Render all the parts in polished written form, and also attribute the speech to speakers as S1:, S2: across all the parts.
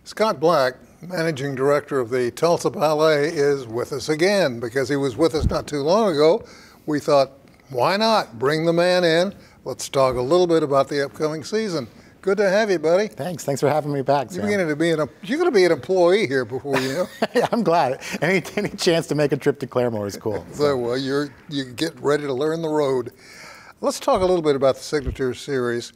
S1: Scott Black, managing director of the Tulsa Ballet, is with us again because he was with us not too long ago. We thought, why not bring the man in? Let's talk a little bit about the upcoming season. Good to have you, buddy.
S2: Thanks for having me back, Sam.
S1: You're going to be an employee here before you know.
S2: Yeah, I'm glad. Any chance to make a trip to Claremore is cool.
S1: So, well, you get ready to learn the road. Let's talk a little bit about the Signature Series.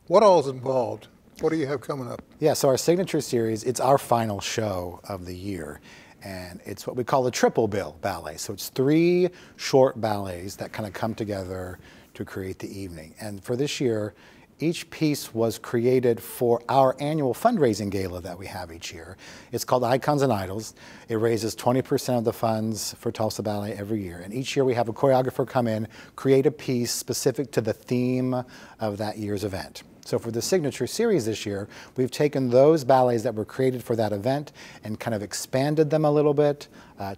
S1: What all is involved? What do you have coming up?
S2: Yeah, so our Signature Series, it's our final show of the year. And it's what we call the triple bill ballet. So it's 3 short ballets that kind of come together to create the evening. And for this year, each piece was created for our annual fundraising gala that we have each year. It's called Icons and Idols. It raises 20% of the funds for Tulsa Ballet every year. And each year we have a choreographer come in, create a piece specific to the theme of that year's event. So for the Signature Series this year, we've taken those ballets that were created for that event and kind of expanded them a little bit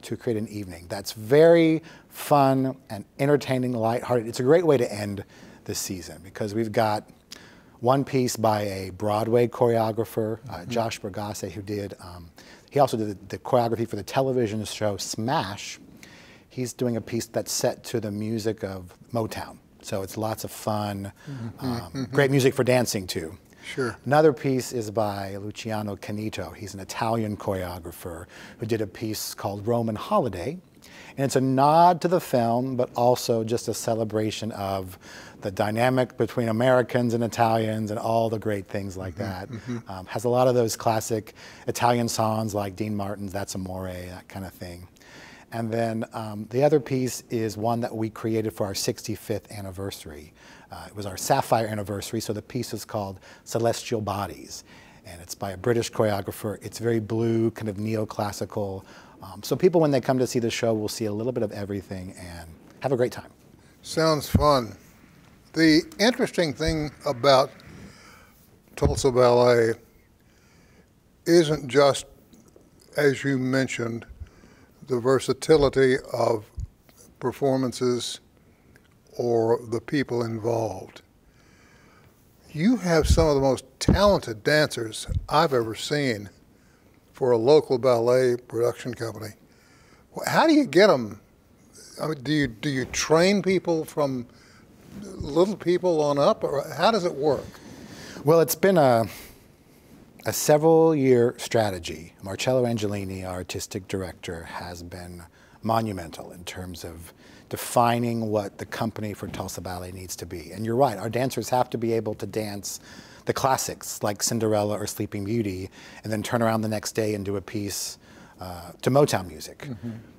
S2: to create an evening that's very fun and entertaining, lighthearted. It's a great way to end the season because we've got one piece by a Broadway choreographer, Josh Bergasse, who did, he also did the choreography for the television show Smash. He's doing a piece that's set to the music of Motown. So it's lots of fun, great music for dancing too.
S1: Sure.
S2: Another piece is by Luciano Canito. He's an Italian choreographer who did a piece called Roman Holiday. And it's a nod to the film, but also just a celebration of the dynamic between Americans and Italians and all the great things like that. Has a lot of those classic Italian songs like Dean Martin's That's Amore, that kind of thing. And then the other piece is one that we created for our 65th anniversary. It was our Sapphire anniversary, so the piece is called Celestial Bodies. And it's by a British choreographer. It's very blue, kind of neoclassical. So people, when they come to see the show, will see a little bit of everything and have a great time.
S1: Sounds fun. The interesting thing about Tulsa Ballet isn't just, as you mentioned, the versatility of performances or the people involved. You have some of the most talented dancers I've ever seen for a local ballet production company. How do you get them? I mean, do you train people from little people on up, or how does it work?
S2: Well, it's been a several-year strategy. Marcello Angelini, our artistic director, has been monumental in terms of defining what the company for Tulsa Ballet needs to be. And you're right, our dancers have to be able to dance the classics like Cinderella or Sleeping Beauty and then turn around the next day and do a piece to Motown music.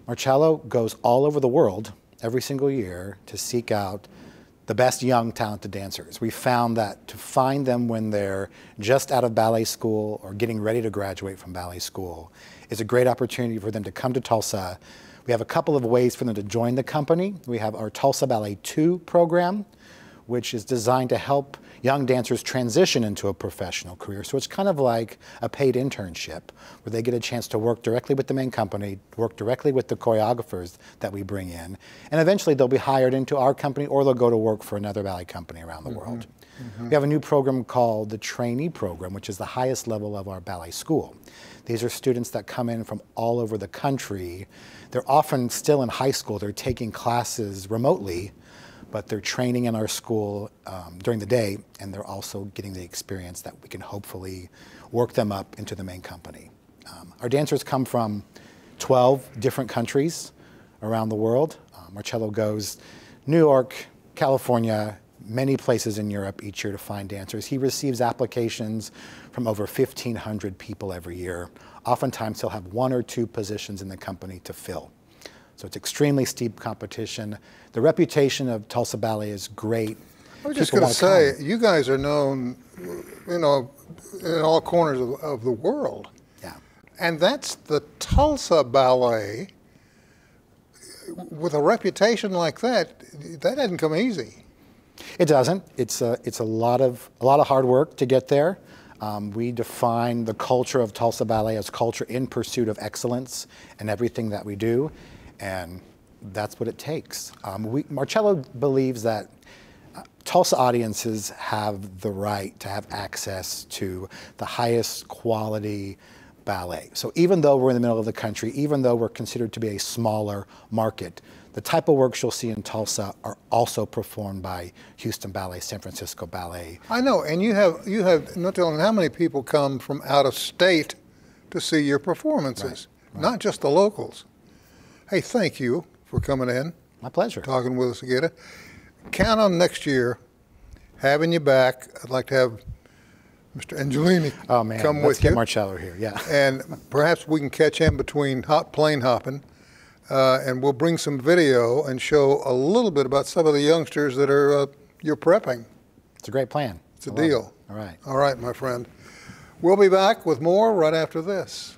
S2: Marcello goes all over the world every single year to seek out the best young talented dancers. We found that to find them when they're just out of ballet school or getting ready to graduate from ballet school is a great opportunity for them to come to Tulsa. We have a couple of ways for them to join the company. We have our Tulsa Ballet 2 program, which is designed to help young dancers transition into a professional career. So it's kind of like a paid internship where they get a chance to work directly with the main company, work directly with the choreographers that we bring in, and eventually they'll be hired into our company or they'll go to work for another ballet company around the world. We have a new program called the Trainee Program, which is the highest level of our ballet school. These are students that come in from all over the country. They're often still in high school. They're taking classes remotely, but they're training in our school during the day, and they're also getting the experience that we can hopefully work them up into the main company. Our dancers come from 12 different countries around the world. Marcello goes New York, California, many places in Europe each year to find dancers. He receives applications from over 1,500 people every year. Oftentimes he'll have 1 or 2 positions in the company to fill. So it's extremely steep competition. The reputation of Tulsa Ballet is great.
S1: I was just going to say, you guys are known, you know, in all corners of the world.
S2: Yeah.
S1: And that's the Tulsa Ballet. With a reputation like that, that doesn't come easy.
S2: It doesn't. It's a lot of hard work to get there. We define the culture of Tulsa Ballet as culture in pursuit of excellence in everything that we do. And that's what it takes. Marcello believes that Tulsa audiences have the right to have access to the highest quality ballet. So even though we're in the middle of the country, even though we're considered to be a smaller market, the type of works you'll see in Tulsa are also performed by Houston Ballet, San Francisco Ballet.
S1: I know, and you have no telling how many people come from out of state to see your performances,
S2: Right.
S1: not just the locals. Hey, thank you for coming in,
S2: My pleasure.
S1: talking with us again. Count on next year having you back. I'd like to have Mr. Angelini
S2: Oh man,
S1: come
S2: let's
S1: with
S2: get
S1: you,
S2: Marcello here. Yeah.
S1: and perhaps we can catch him between plane hopping. And we'll bring some video and show a little bit about some of the youngsters that are you're prepping.
S2: It's a great plan.
S1: It's a deal.
S2: All right.
S1: All right, my friend. We'll be back with more right after this.